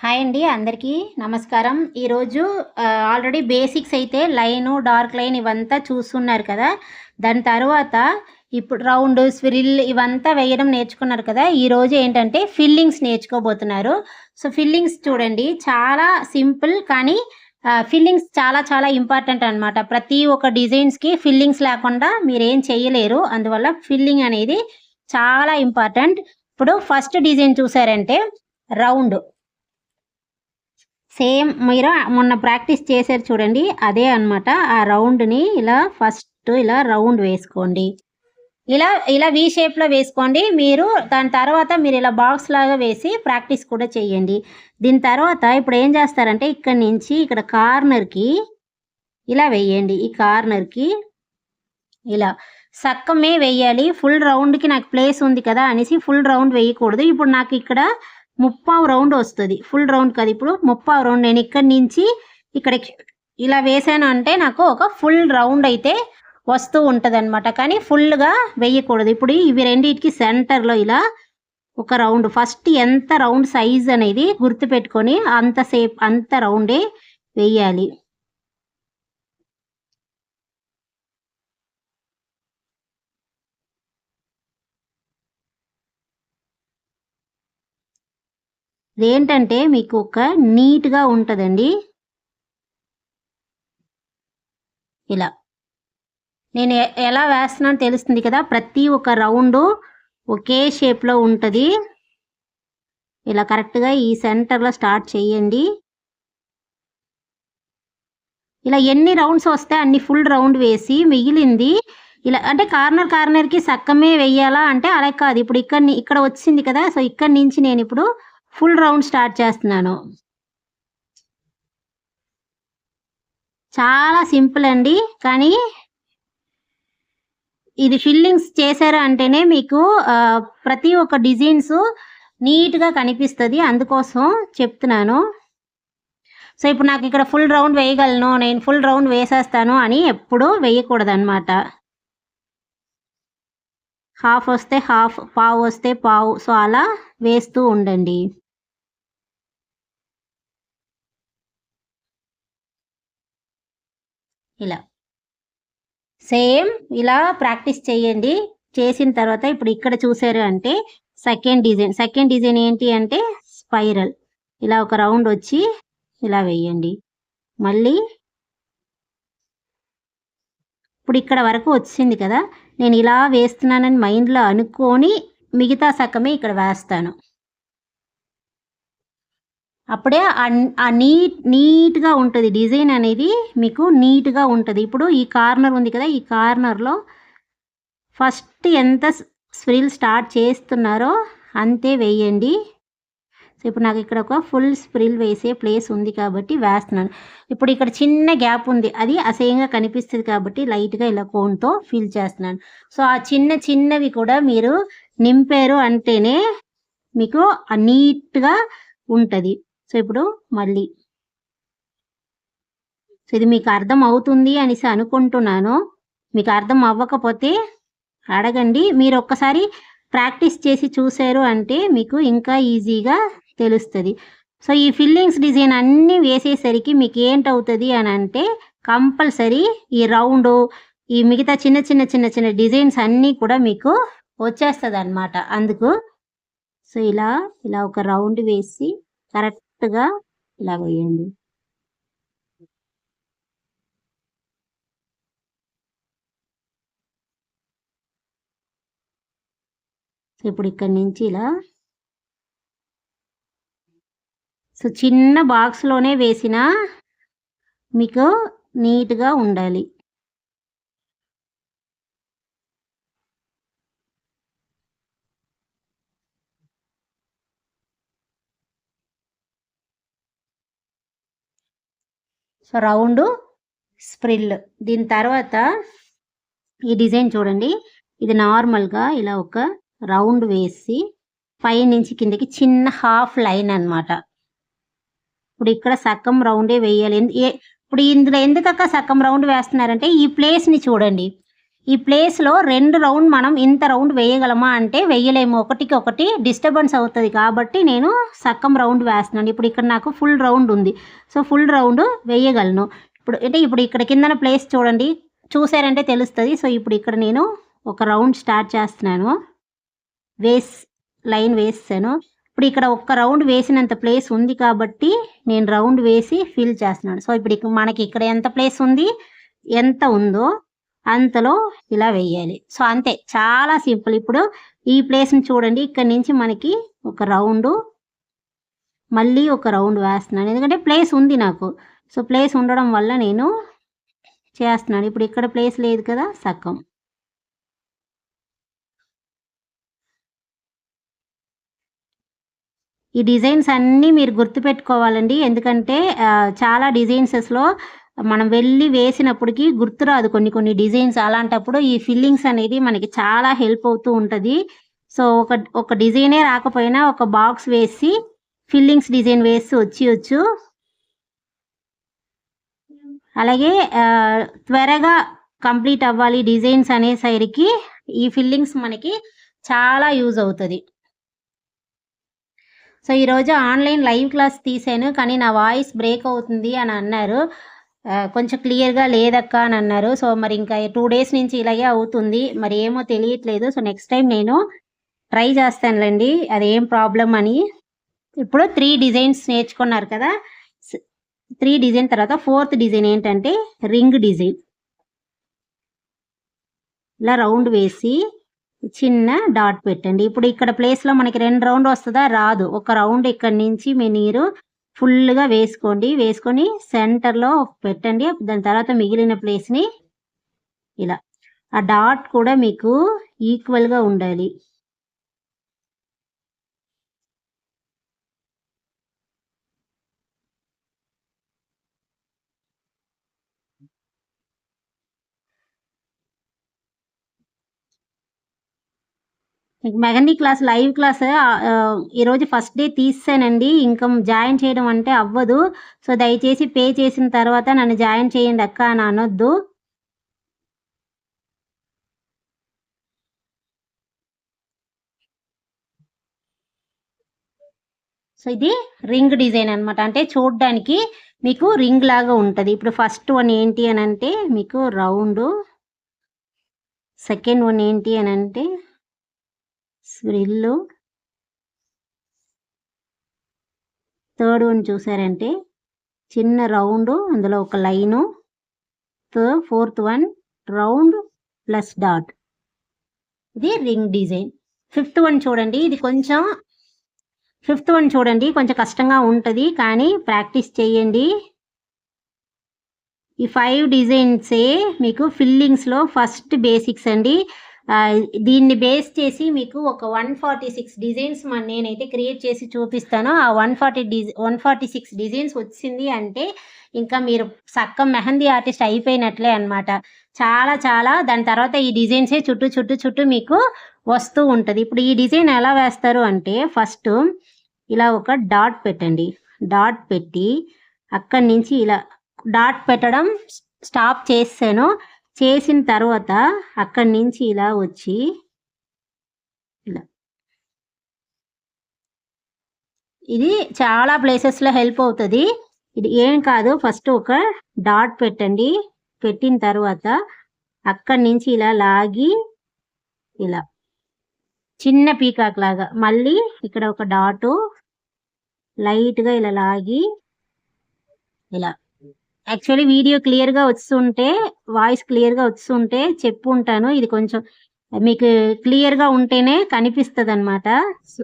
Hi అండి అందరికీ నమస్కారం. ఈరోజు ఆల్రెడీ బేసిక్స్ అయితే లైను, డార్క్ లైన్ ఇవంతా చూస్తున్నారు కదా! దాని తర్వాత ఇప్పుడు రౌండ్, స్విరిల్ ఇవంతా వేయడం నేర్చుకున్నారు కదా! ఈరోజు ఏంటంటే ఫిల్లింగ్స్ నేర్చుకోబోతున్నారు. సో, ఫిల్లింగ్స్ చూడండి చాలా సింపుల్ కానీ ఫిల్లింగ్స్ చాలా చాలా ఇంపార్టెంట్ అనమాట. ప్రతి ఒక్క డిజైన్స్‌కి ఫిల్లింగ్స్ లేకుండా మీరేం చేయలేరు. అందువల్ల ఫిల్లింగ్ అనేది చాలా ఇంపార్టెంట్. ఇప్పుడు ఫస్ట్ డిజైన్ చూసారంటే రౌండ్. సేమ్ మీరు మొన్న ప్రాక్టీస్ చేశారు చూడండి. అదే అన్నమాట. ఆ రౌండ్‌ని ఇలా ఫస్ట్ ఇలా రౌండ్ వేసుకోండి. ఇలా ఇలా వి షేప్‌లో వేసుకోండి. దాని తర్వాత మీరు ఇలా బాక్స్ లాగా వేసి ప్రాక్టీస్ కూడా చేయండి. దీని తర్వాత ఇప్పుడు ఏం చేస్తారంటే ఇక్కడి నుంచి ఇక్కడ కార్నర్‌కి ఇలా వేయండి. ఈ కార్నర్‌కి ఇలా సక్కమే వేయాలి. ఫుల్ రౌండ్‌కి నాకు ప్లేస్ ఉంది కదా అనేసి ఫుల్ రౌండ్ వేయకూడదు. ఇప్పుడు నాకు ఇక్కడ ముప్పావు రౌండ్ వస్తది. ఫుల్ రౌండ్ కాదు. ఇప్పుడు ముప్పావు రౌండ్ నేను ఇక్కడి నుంచి ఇక్కడికి ఇలా వేసాను అంటే నాకు ఒక ఫుల్ రౌండ్ అయితే వస్తూ ఉంటదనమాట. కానీ ఫుల్‌గా వేయకూడదు. ఇప్పుడు ఇవి రెండిటికి సెంటర్‌లో ఇలా ఒక రౌండ్ ఫస్ట్ ఎంత రౌండ్ సైజ్ అనేది గుర్తుపెట్టుకొని అంత రౌండే వేయాలి. ఇదేంటంటే మీకు ఒక నీట్‌గా ఉంటదండి. ఇలా. నేను ఎలా వేస్తున్నానో తెలుస్తుంది కదా! ప్రతి ఒక్క రౌండు ఒకే షేప్‌లో ఉంటది. ఇలా కరెక్ట్‌గా ఈ సెంటర్‌లో స్టార్ట్ చేయండి. ఇలా ఎన్ని రౌండ్స్ వస్తే అన్ని ఫుల్ రౌండ్ వేసి మిగిలింది ఇలా అంటే కార్నర్‌కి సక్కమే వెయ్యాలా అంటే అలా కాదు. ఇప్పుడు ఇక్కడ వచ్చింది కదా! సో, ఇక్కడి నుంచి నేనిప్పుడు ఫుల్ రౌండ్ స్టార్ట్ చేస్తున్నాను. చాలా సింపుల్ అండి. కానీ ఇది ఫిల్లింగ్స్ చేశారు అంటేనే మీకు ప్రతి ఒక్క డిజైన్స్ నీట్‌గా కనిపిస్తది. అందుకోసం చెప్తున్నాను. సో, ఇప్పుడు నాకు ఇక్కడ ఫుల్ రౌండ్ వేయగలను. నేను ఫుల్ రౌండ్ వేసేస్తాను అని ఎప్పుడూ వేయకూడదనమాట. హాఫ్ వస్తే హాఫ్, పావు వస్తే పావు. సో, అలా వేస్తూ ఉండండి. ఇలా. సేమ్ ఇలా ప్రాక్టీస్ చేయండి. చేసిన తర్వాత ఇప్పుడు ఇక్కడ చూసారు అంటే సెకండ్ డిజైన్ ఏంటి అంటే స్పైరల్. ఇలా ఒక రౌండ్ వచ్చి ఇలా వేయండి. మళ్ళీ ఇప్పుడు ఇక్కడ వరకు వచ్చింది కదా! నేను ఇలా వేస్తున్నానని మైండ్‌లో అనుకోని మిగతా సగమే ఇక్కడ వేస్తాను. అప్పుడే నీట్‌గా ఉంటది. డిజైన్ అనేది మీకు నీట్‌గా ఉంటది. ఇప్పుడు ఈ కార్నర్ ఉంది కదా! ఈ కార్నర్‌లో ఫస్ట్ ఎంత స్ప్రిల్ స్టార్ట్ చేస్తున్నారో అంతే వేయండి. సో, ఇప్పుడు నాకు ఇక్కడ ఒక ఫుల్ స్ప్రిల్ వేసే ప్లేస్ ఉంది కాబట్టి వేస్తున్నాను. ఇప్పుడు ఇక్కడ చిన్న గ్యాప్ ఉంది. అది అసహ్యంగా కనిపిస్తది కాబట్టి లైట్‌గా ఇలా కోన్‌తో ఫిల్ చేస్తున్నాను. సో, ఆ చిన్నవి కూడా మీరు నింపారు అంటేనే మీకు నీట్‌గా ఉంటది. సో, ఇప్పుడు మళ్ళీ ఇది మీకు అర్థం అవుతుంది అనేసి అనుకుంటున్నాను. మీకు అర్థం అవ్వకపోతే అడగండి. మీరు ఒక్కసారి ప్రాక్టీస్ చేసి చూసారు అంటే మీకు ఇంకా ఈజీగా తెలుస్తది. సో, ఈ ఫిల్లింగ్స్ డిజైన్ అన్నీ వేసేసరికి మీకేంటవుతది అనంటే కంపల్సరీ ఈ రౌండు, ఈ మిగతా చిన్న డిజైన్స్ అన్నీ కూడా మీకు వచ్చేస్తదనమాట. అందుకు సో, ఇలా ఒక రౌండ్ వేసి కరెక్ట్‌గా ఇలా వేయండి. సో, ఇప్పుడు ఇక్కడి నుంచి ఇలా సో, చిన్న బాక్స్‌లోనే వేసినా మీకు నీట్‌గా ఉండాలి. So, round, spiral. దీని తర్వాత ఈ డిజైన్ చూడండి. ఇది నార్మల్‌గా ఇలా ఒక రౌండ్ వేసి పైనుంచి కిందకి చిన్న హాఫ్ లైన్ అన్నమాట. ఇప్పుడు ఇక్కడ సగం రౌండే వేయాలి. ఇప్పుడు ఇందులో ఎందుకక్క సగం రౌండ్ వేస్తున్నారంటే ఈ ప్లేస్‌ని చూడండి. ఈ ప్లేస్‌లో 2 రౌండ్ మనం ఇంత రౌండ్ వేయగలమా అంటే వేయలేము. ఒకటికి ఒకటి డిస్టర్బెన్స్ అవుతది కాబట్టి నేను సగం రౌండ్ వేస్తున్నాను. ఇప్పుడు ఇక్కడ నాకు ఫుల్ రౌండ్ ఉంది. సో, ఫుల్ రౌండ్ వేయగలను. ఇప్పుడు ఇక్కడ కిందన ప్లేస్ చూడండి. చూసారంటే తెలుస్తది. సో, ఇప్పుడు ఇక్కడ నేను ఒక రౌండ్ స్టార్ట్ చేస్తున్నాను. వేస్ లైన్ వేసేసాను. ఇప్పుడు ఇక్కడ ఒక్క రౌండ్ వేసినంత ప్లేస్ ఉంది కాబట్టి నేను రౌండ్ వేసి ఫిల్ చేస్తున్నాను. సో, ఇప్పుడు మనకి ఇక్కడ ఎంత ప్లేస్ ఉంది, ఎంత ఉందో అంతలో ఇలా వేయాలి. సో, అంతే చాలా సింపుల్. ఇప్పుడు ఈ ప్లేస్‌ని చూడండి. ఇక్కడి నుంచి మనకి ఒక రౌండు, మళ్ళీ ఒక రౌండ్ వేస్తున్నాను. ఎందుకంటే ప్లేస్ ఉంది నాకు. సో, ప్లేస్ ఉండడం వల్ల నేను చేస్తున్నాను. ఇప్పుడు ఇక్కడ ప్లేస్ లేదు కదా! సగం. ఈ డిజైన్స్ అన్నీ మీరు గుర్తుపెట్టుకోవాలండి. ఎందుకంటే చాలా డిజైన్సెస్‌లో మనం వెళ్లి వేసినప్పటికి గుర్తురాదు కొన్ని కొన్ని డిజైన్స్. అలాంటప్పుడు ఈ ఫిల్లింగ్స్ అనేది మనకి చాలా హెల్ప్ అవుతూ ఉంటది. సో, ఒక డిజైనే రాకపోయినా ఒక బాక్స్ వేసి ఫిల్లింగ్స్ డిజైన్ వేసి వచ్చేయొచ్చు. అలాగే త్వరగా కంప్లీట్ అవ్వాలి డిజైన్స్ అనేసరికి ఈ ఫిల్లింగ్స్ మనకి చాలా యూజ్ అవుతది. సో, ఈరోజు ఆన్‌లైన్ లైవ్ క్లాస్ తీశాను. కానీ నా వాయిస్ బ్రేక్ అవుతుంది అని అన్నారు. కొంచెం క్లియర్‌గా లేదక్క అని అన్నారు. సో, మరి ఇంకా 2 డేస్ నుంచి ఇలాగే అవుతుంది. మరి ఏమో తెలియట్లేదు. సో, నెక్స్ట్ టైమ్ నేను ట్రై చేస్తానులెండి. అదేం ప్రాబ్లమ్ అని. ఇప్పుడు 3 డిజైన్స్ నేర్చుకున్నారు కదా! స్ 3 డిజైన్ తర్వాత 4థ్ డిజైన్ ఏంటంటే రింగ్ డిజైన్. ఇలా రౌండ్ వేసి చిన్న డాట్ పెట్టండి. ఇప్పుడు ఇక్కడ ప్లేస్‌లో మనకి 2 రౌండ్ వస్తదా? రాదు. ఒక రౌండ్ ఇక్కడి నుంచి మీరు ఫుల్‌గా వేసుకోండి. వేసుకొని సెంటర్‌లో పెట్టండి. దాని తర్వాత మిగిలిన ప్లేస్‌ని ఇలా. ఆ డాట్ కూడా మీకు ఈక్వల్‌గా ఉండాలి. మీకు మెహందీ క్లాస్ లైవ్ క్లాస్ ఈరోజు ఫస్ట్ డే తీసేసానండి. ఇంకా జాయిన్ చేయడం అంటే అవ్వదు. సో, దయచేసి పే చేసిన తర్వాత నన్ను జాయిన్ చేయండి అక్క అని అనొద్దు. సో, ఇది రింగ్ డిజైన్ అనమాట. అంటే చూడ్డానికి మీకు రింగ్ లాగా ఉంటది. ఇప్పుడు ఫస్ట్ వన్ ఏంటి అనంటే మీకు రౌండు. సెకండ్ వన్ ఏంటి అనంటే స్విల్లు. థర్డ్ వన్ చూసారంటే చిన్న రౌండు, అందులో ఒక line. Fourth one round plus dot. ఇది రింగ్ డిజైన్. ఫిఫ్త్ వన్ చూడండి. ఫిఫ్త్ వన్ చూడండి. కొంచెం కష్టంగా ఉంటది. కానీ ప్రాక్టీస్ చేయండి. ఈ 5 డిజైన్సే మీకు ఫిల్లింగ్స్‌లో ఫస్ట్ బేసిక్స్ అండి. దీన్ని బేస్ చేసి మీకు ఒక 146 డిజైన్స్ నేనైతే క్రియేట్ చేసి చూపిస్తాను. ఆ 146 డిజైన్స్ వచ్చింది అంటే ఇంకా మీరు సక్కం మెహందీ ఆర్టిస్ట్ అయిపోయినట్లే అన్నమాట. చాలా చాలా దాని తర్వాత ఈ డిజైన్సే చుట్టూ మీకు వస్తూ ఉంటది. ఇప్పుడు ఈ డిజైన్ ఎలా వేస్తారు అంటే ఫస్టు ఇలా ఒక డాట్ పెట్టండి. డాట్ పెట్టి అక్కడి నుంచి ఇలా డాట్ పెట్టడం స్టాప్ చేసేసాను. చేసిన తర్వాత అక్కడి నుంచి ఇలా వచ్చి ఇలా. ఇది చాలా ప్లేసెస్‌లో హెల్ప్ అవుతది. ఇది ఏం కాదు. ఫస్ట్ ఒక డాట్ పెట్టండి. పెట్టిన తర్వాత అక్కడి నుంచి ఇలా లాగి ఇలా చిన్న పీకాక్ లాగా మళ్ళీ ఇక్కడ ఒక డాటు లైట్‌గా ఇలా లాగి ఇలా. యాక్చువల్లీ వీడియో క్లియర్‌గా వస్తుంటే, వాయిస్ క్లియర్‌గా వస్తుంటే చెప్పుంటాను. ఇది కొంచెం మీకు క్లియర్‌గా ఉంటేనే కనిపిస్తదనమాట. సో,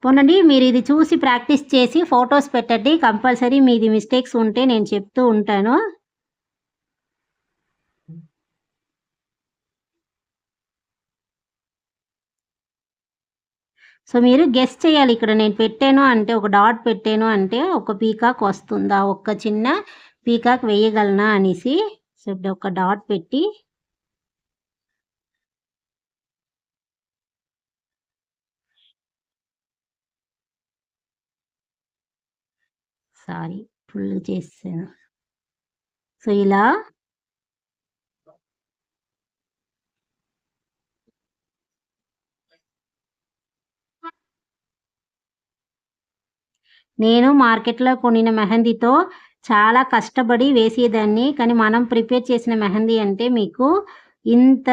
పోనండి మీరిది చూసి ప్రాక్టీస్ చేసి ఫోటోస్ పెట్టండి. కంపల్సరీ మీది మిస్టేక్స్ ఉంటే నేను చెప్తూ ఉంటాను. సో, మీరు గెస్ చేయాలి. ఇక్కడ నేను పెట్టాను అంటే, ఒక డాట్ పెట్టాను అంటే, ఒక పీకాక్ వస్తుందా? ఒక్క చిన్న పీకాక్ వేయగలనా అనేసి. సో, ఇప్పుడు ఒక డాట్ పెట్టి సారీ ఫుల్ చేసేసాను. సో ఇలా నేను మార్కెట్‌లో కొనిన మెహందీతో చాలా కష్టపడి వేసేదాన్ని. కానీ మనం ప్రిపేర్ చేసిన మెహందీ అంటే మీకు ఇంత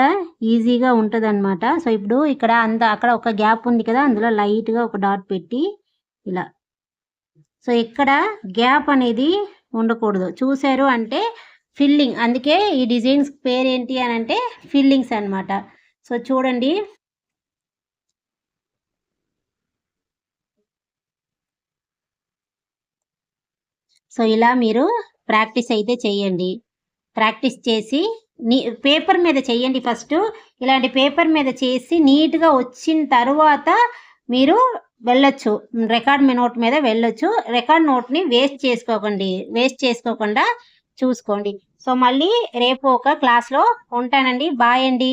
ఈజీగా ఉంటదనమాట. సో, ఇప్పుడు ఇక్కడ అక్కడ ఒక గ్యాప్ ఉంది కదా! అందులో లైట్‌గా ఒక డాట్ పెట్టి ఇలా. సో, ఇక్కడ గ్యాప్ అనేది ఉండకూడదు. చూసారు అంటే ఫిల్లింగ్. అందుకే ఈ డిజైన్స్ పేరేంటి అనంటే ఫిల్లింగ్స్ అనమాట. సో, చూడండి. సో, ఇలా మీరు ప్రాక్టీస్ అయితే చేయండి. ప్రాక్టీస్ చేసి నీ పేపర్ మీద చెయ్యండి ఫస్టు. ఇలాంటి పేపర్ మీద చేసి నీట్‌గా వచ్చిన తరువాత మీరు వెళ్ళొచ్చు. రికార్డ్ నోట్ మీద వెళ్ళొచ్చు. రికార్డ్ నోట్‌ని వేస్ట్ చేసుకోకుండా చూసుకోండి. సో, మళ్ళీ రేపు ఒక క్లాస్‌లో ఉంటానండి. బాయ్ అండి.